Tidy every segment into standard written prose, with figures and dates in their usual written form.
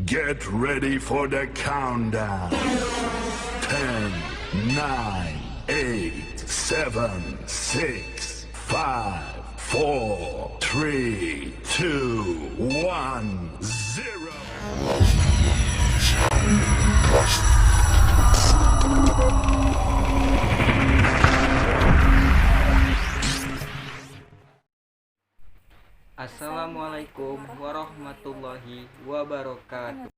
Get ready for the countdown. 10, 9, 8, 7, 6, 5, 4, 3, 2, 1, 0. Assalamualaikum warahmatullahi wabarakatuh.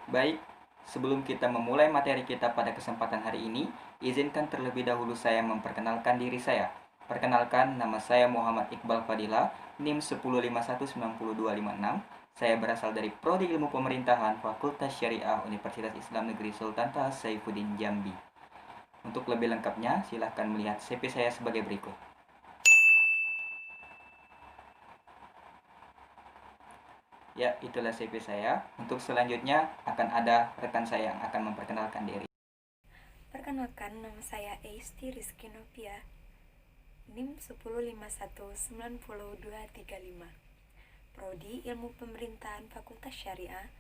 Baik, sebelum kita memulai materi kita pada kesempatan hari ini, izinkan terlebih dahulu saya memperkenalkan diri saya. Perkenalkan, nama saya Muhammad Iqbal Fadila, NIM 101592256. Saya berasal dari Prodi Ilmu Pemerintahan Fakultas Syariah Universitas Islam Negeri Sultan Taha Saifuddin Jambi. Untuk lebih lengkapnya, silahkan melihat CV saya sebagai berikut. Ya, itulah CV saya. Untuk selanjutnya akan ada rekan saya yang akan memperkenalkan diri. Perkenalkan, nama saya Eisti Rizky Novia, NIM 105190235, Prodi Ilmu Pemerintahan Fakultas Syariah,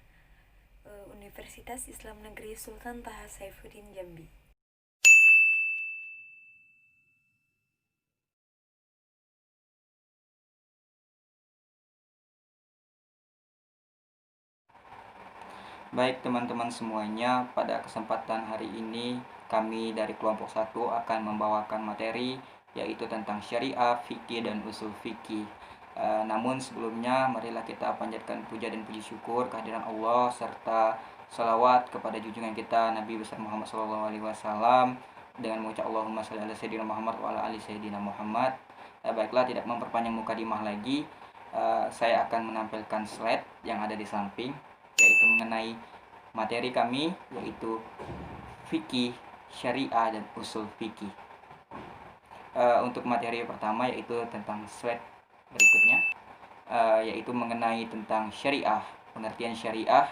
Universitas Islam Negeri Sultan Taha Saifuddin Jambi. Baik teman-teman semuanya, pada kesempatan hari ini kami dari kelompok 1 akan membawakan materi yaitu tentang syariah, fikih, dan usul fikih. Namun sebelumnya marilah kita panjatkan puja dan puji syukur kehadiran Allah serta salawat kepada junjungan kita Nabi besar Muhammad SAW dengan mengucap Allahumma shalli ala sayyidina Muhammad wa ala ali sayyidina Muhammad. Baiklah, tidak memperpanjang mukadimah lagi, saya akan menampilkan slide yang ada di samping, yaitu mengenai materi kami, yaitu fikih, syariah, dan usul fikih. Untuk materi pertama yaitu tentang slide berikutnya, yaitu mengenai tentang syariah. Pengertian syariah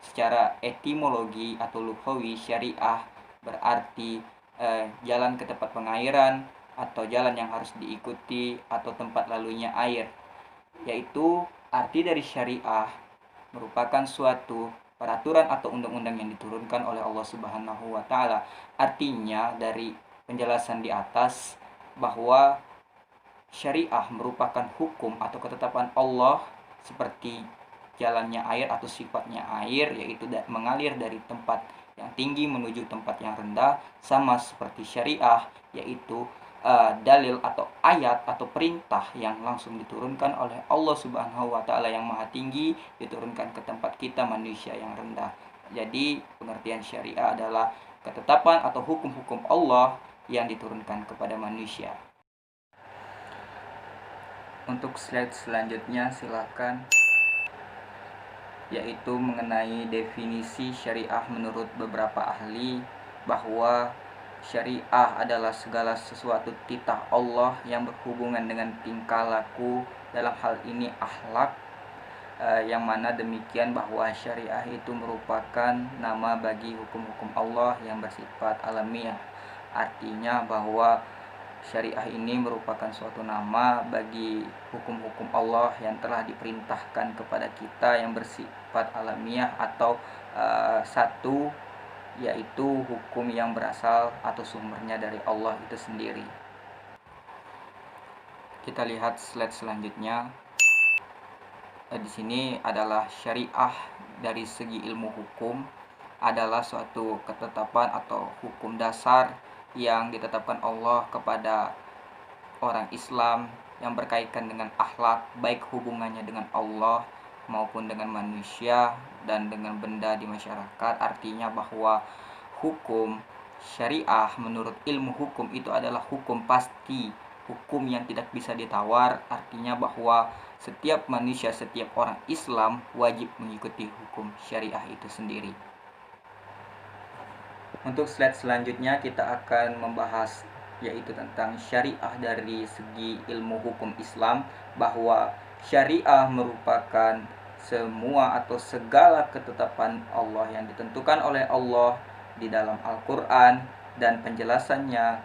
secara etimologi atau lughawi, syariah berarti jalan ke tempat pengairan atau jalan yang harus diikuti atau tempat lalunya air. Yaitu arti dari syariah merupakan suatu peraturan atau undang-undang yang diturunkan oleh Allah Subhanahu wa Ta'ala. Artinya dari penjelasan di atas bahwa syariah merupakan hukum atau ketetapan Allah seperti jalannya air atau sifatnya air, yaitu mengalir dari tempat yang tinggi menuju tempat yang rendah, sama seperti syariah yaitu dalil atau ayat atau perintah yang langsung diturunkan oleh Allah Subhanahu wa Ta'ala yang maha tinggi, diturunkan ke tempat kita manusia yang rendah. Jadi pengertian syariah adalah ketetapan atau hukum-hukum Allah yang diturunkan kepada manusia. Untuk slide selanjutnya silakan, yaitu mengenai definisi syariah menurut beberapa ahli, bahwa syariah adalah segala sesuatu titah Allah yang berhubungan dengan tingkah laku, dalam hal ini akhlak, yang mana demikian bahwa syariah itu merupakan nama bagi hukum-hukum Allah yang bersifat alamiah. Artinya bahwa syariah ini merupakan suatu nama bagi hukum-hukum Allah yang telah diperintahkan kepada kita yang bersifat alamiah atau satu, yaitu hukum yang berasal atau sumbernya dari Allah itu sendiri. Kita lihat slide selanjutnya. Di sini adalah syariah dari segi ilmu hukum adalah suatu ketetapan atau hukum dasar yang ditetapkan Allah kepada orang Islam yang berkaitan dengan akhlak, baik hubungannya dengan Allah maupun dengan manusia dan dengan benda di masyarakat. Artinya bahwa hukum syariah menurut ilmu hukum itu adalah hukum pasti, hukum yang tidak bisa ditawar. Artinya bahwa setiap manusia, setiap orang Islam wajib mengikuti hukum syariah itu sendiri. Untuk slide selanjutnya kita akan membahas yaitu tentang syariah dari segi ilmu hukum Islam, bahwa syariah merupakan semua atau segala ketetapan Allah yang ditentukan oleh Allah di dalam Al-Quran, dan penjelasannya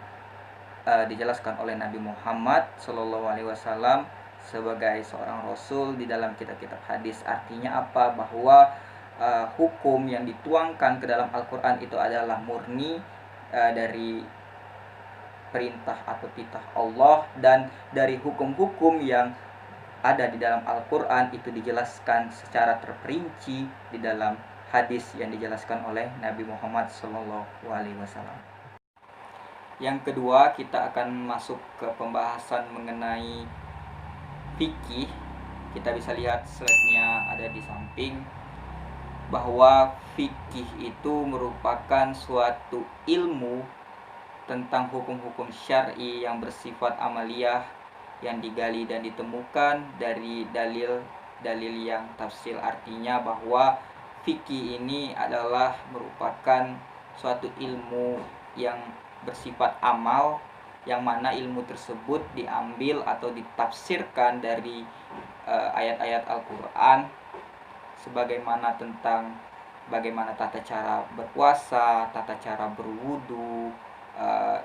dijelaskan oleh Nabi Muhammad SAW sebagai seorang rasul di dalam kitab-kitab hadis. Artinya apa? Bahwa hukum yang dituangkan ke dalam Al-Quran itu adalah murni dari perintah atau titah Allah, dan dari hukum-hukum yang ada di dalam Al-Quran itu dijelaskan secara terperinci di dalam hadis yang dijelaskan oleh Nabi Muhammad SAW. Yang kedua, kita akan masuk ke pembahasan mengenai fikih. Kita bisa lihat slide-nya ada di samping, bahwa fikih itu merupakan suatu ilmu tentang hukum-hukum syar'i yang bersifat amaliyah, yang digali dan ditemukan dari dalil-dalil yang tafsil. Artinya bahwa fikih ini adalah merupakan suatu ilmu yang bersifat amal, yang mana ilmu tersebut diambil atau ditafsirkan dari ayat-ayat Al-Quran, sebagaimana tentang bagaimana tata cara berpuasa, tata cara berwudu.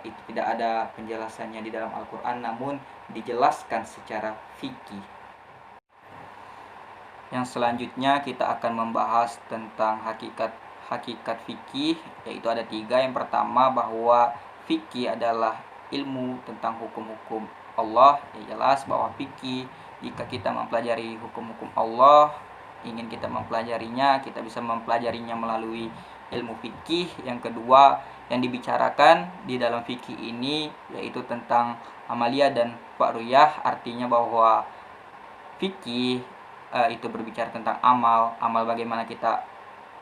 Itu tidak ada penjelasannya di dalam Al-Quran, namun dijelaskan secara fikih. Yang selanjutnya kita akan membahas tentang hakikat fikih, yaitu ada 3. Yang pertama, bahwa fikih adalah ilmu tentang hukum-hukum Allah. Ya, jelas bahwa fikih, jika kita mempelajari hukum-hukum Allah, ingin kita mempelajarinya, kita bisa mempelajarinya melalui ilmu fikih. Yang kedua, yang dibicarakan di dalam fikih ini yaitu tentang amaliyah dan fa'riyah. Artinya bahwa fikih itu berbicara tentang amal bagaimana kita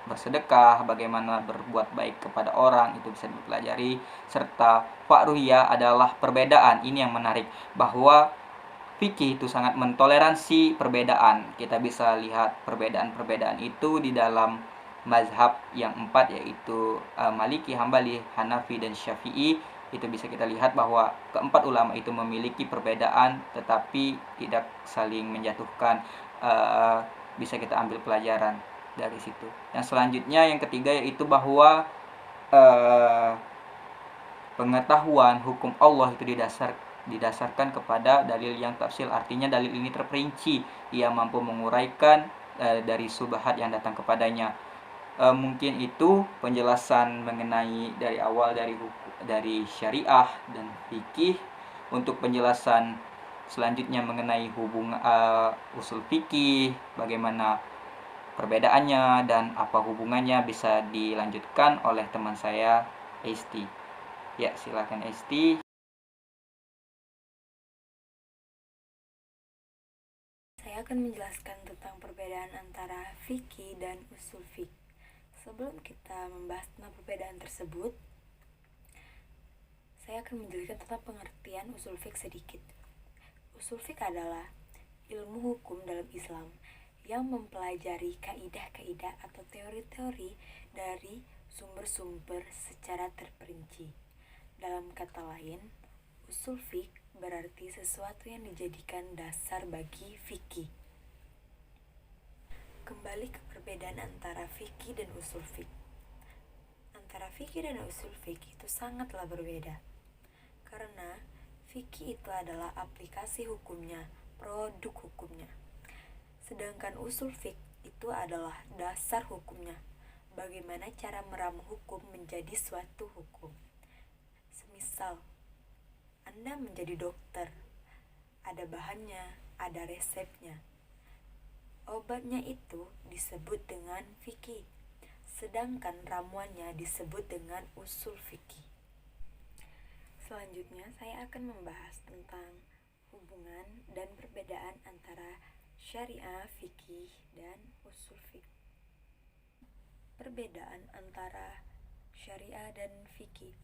bersedekah, bagaimana berbuat baik kepada orang, itu bisa dipelajari. Serta fa'riyah adalah perbedaan. Ini yang menarik, bahwa fikih itu sangat mentoleransi perbedaan. Kita bisa lihat perbedaan-perbedaan itu di dalam mazhab yang 4, yaitu Maliki, Hambali, Hanafi, dan Syafi'i. Itu bisa kita lihat bahwa keempat ulama itu memiliki perbedaan tetapi tidak saling menjatuhkan. Bisa kita ambil pelajaran dari situ. Yang selanjutnya, yang ketiga, yaitu bahwa pengetahuan hukum Allah itu didasarkan kepada dalil yang tafsil. Artinya dalil ini terperinci, ia mampu menguraikan dari subhat yang datang kepadanya. Mungkin itu penjelasan mengenai dari awal dari syariah dan fikih. Untuk penjelasan selanjutnya mengenai usul fikih, bagaimana perbedaannya dan apa hubungannya, bisa dilanjutkan oleh teman saya Esti. Ya, silakan Esti. Saya akan menjelaskan tentang perbedaan antara fikih dan usul fikih. Sebelum kita membahas tentang perbedaan tersebut, saya akan menjelaskan tentang pengertian usul fikih sedikit. Usul fikih adalah ilmu hukum dalam Islam yang mempelajari kaidah-kaidah atau teori-teori dari sumber-sumber secara terperinci. Dalam kata lain, usul fikih berarti sesuatu yang dijadikan dasar bagi fikih. Kembali ke perbedaan antara fikih dan usul fikih. Antara fikih dan usul fikih itu sangatlah berbeda. Karena fikih itu adalah aplikasi hukumnya, produk hukumnya. Sedangkan usul fikih itu adalah dasar hukumnya, bagaimana cara meramu hukum menjadi suatu hukum. Semisal, Anda menjadi dokter, ada bahannya, ada resepnya. Obatnya itu disebut dengan fikih, sedangkan ramuannya disebut dengan usul fikih. Selanjutnya, saya akan membahas tentang hubungan dan perbedaan antara syariah, fikih, dan usul fikih. Perbedaan antara syariah dan fikih,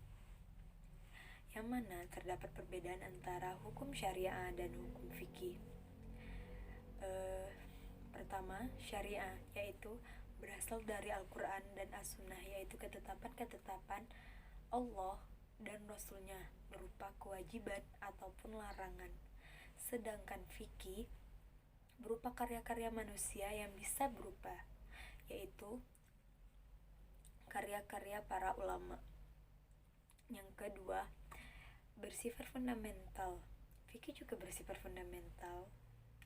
yang mana terdapat perbedaan antara hukum syariah dan hukum fikih. Pertama, syariah, yaitu berasal dari Al-Quran dan As-Sunnah, yaitu ketetapan-ketetapan Allah dan Rasulnya berupa kewajiban ataupun larangan. Sedangkan fikih berupa karya-karya manusia yang bisa berubah, yaitu karya-karya para ulama. Yang kedua, bersifat fundamental. Fikih juga bersifat fundamental,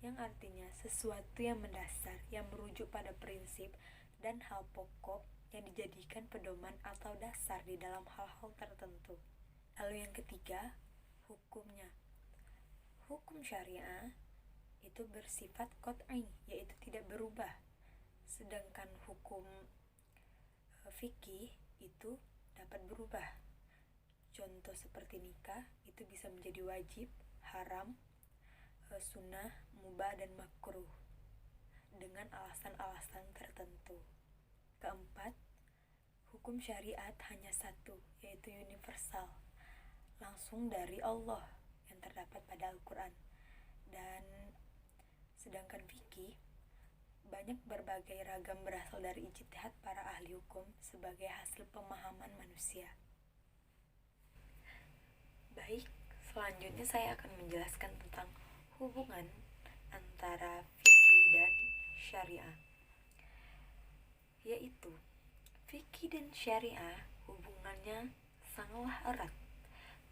yang artinya sesuatu yang mendasar, yang merujuk pada prinsip dan hal pokok yang dijadikan pedoman atau dasar di dalam hal-hal tertentu. Lalu yang ketiga, hukumnya. Hukum syariah itu bersifat qat'i, yaitu tidak berubah. Sedangkan hukum fikih itu dapat berubah. Contoh seperti nikah itu bisa menjadi wajib, haram, sunnah, mubah, dan makruh dengan alasan-alasan tertentu. Keempat, hukum syariat hanya satu, yaitu universal, langsung dari Allah yang terdapat pada Al-Quran. Dan sedangkan fikih banyak berbagai ragam berasal dari ijtihad para ahli hukum sebagai hasil pemahaman manusia. Baik, selanjutnya saya akan menjelaskan tentang hubungan antara fikih dan syariah. Yaitu, fikih dan syariah hubungannya sangatlah erat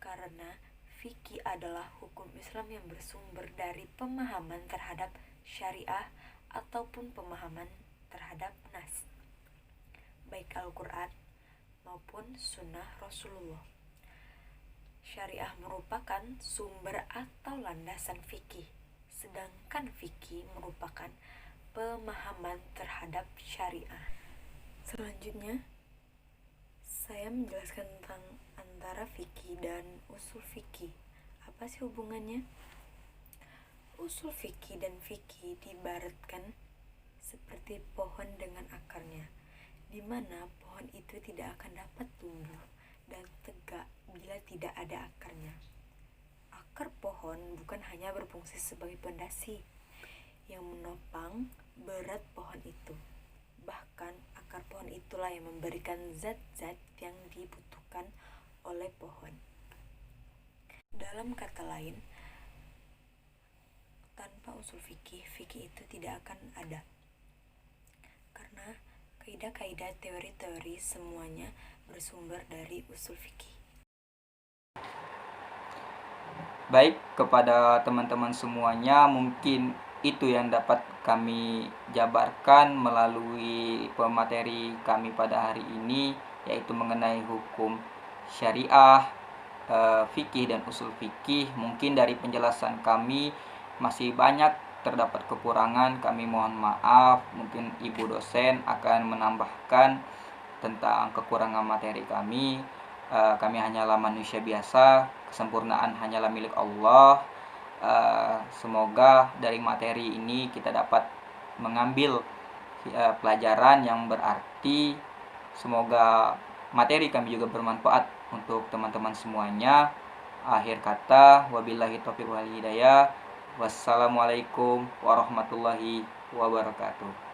karena fikih adalah hukum Islam yang bersumber dari pemahaman terhadap syariah ataupun pemahaman terhadap nas, baik Al-Quran maupun sunnah Rasulullah. Syariah merupakan sumber atau landasan fikih, sedangkan fikih merupakan pemahaman terhadap syariah. Selanjutnya, saya menjelaskan tentang antara fikih dan usul fikih. Apa sih hubungannya? Usul fikih dan fikih diibaratkan seperti pohon dengan akarnya, di mana pohon itu tidak akan dapat tumbuh dan tegak bila tidak ada akarnya. Akar pohon bukan hanya berfungsi sebagai pondasi yang menopang berat pohon itu, bahkan akar pohon itulah yang memberikan zat-zat yang dibutuhkan oleh pohon. Dalam kata lain, tanpa usul fikih, fikih itu tidak akan ada. Karena kaidah-kaidah teori-teori semuanya bersumber dari usul fikih. Baik, kepada teman-teman semuanya, mungkin itu yang dapat kami jabarkan melalui pemateri kami pada hari ini, yaitu mengenai hukum syariah, fikih dan usul fikih. Mungkin dari penjelasan kami masih banyak terdapat kekurangan, kami mohon maaf. Mungkin ibu dosen akan menambahkan tentang kekurangan materi kami. Kami hanyalah manusia biasa, kesempurnaan hanyalah milik Allah. Semoga dari materi ini kita dapat mengambil pelajaran yang berarti. Semoga materi kami juga bermanfaat untuk teman-teman semuanya. Akhir kata, wabillahi taufiq wal hidayah. Wassalamualaikum warahmatullahi wabarakatuh.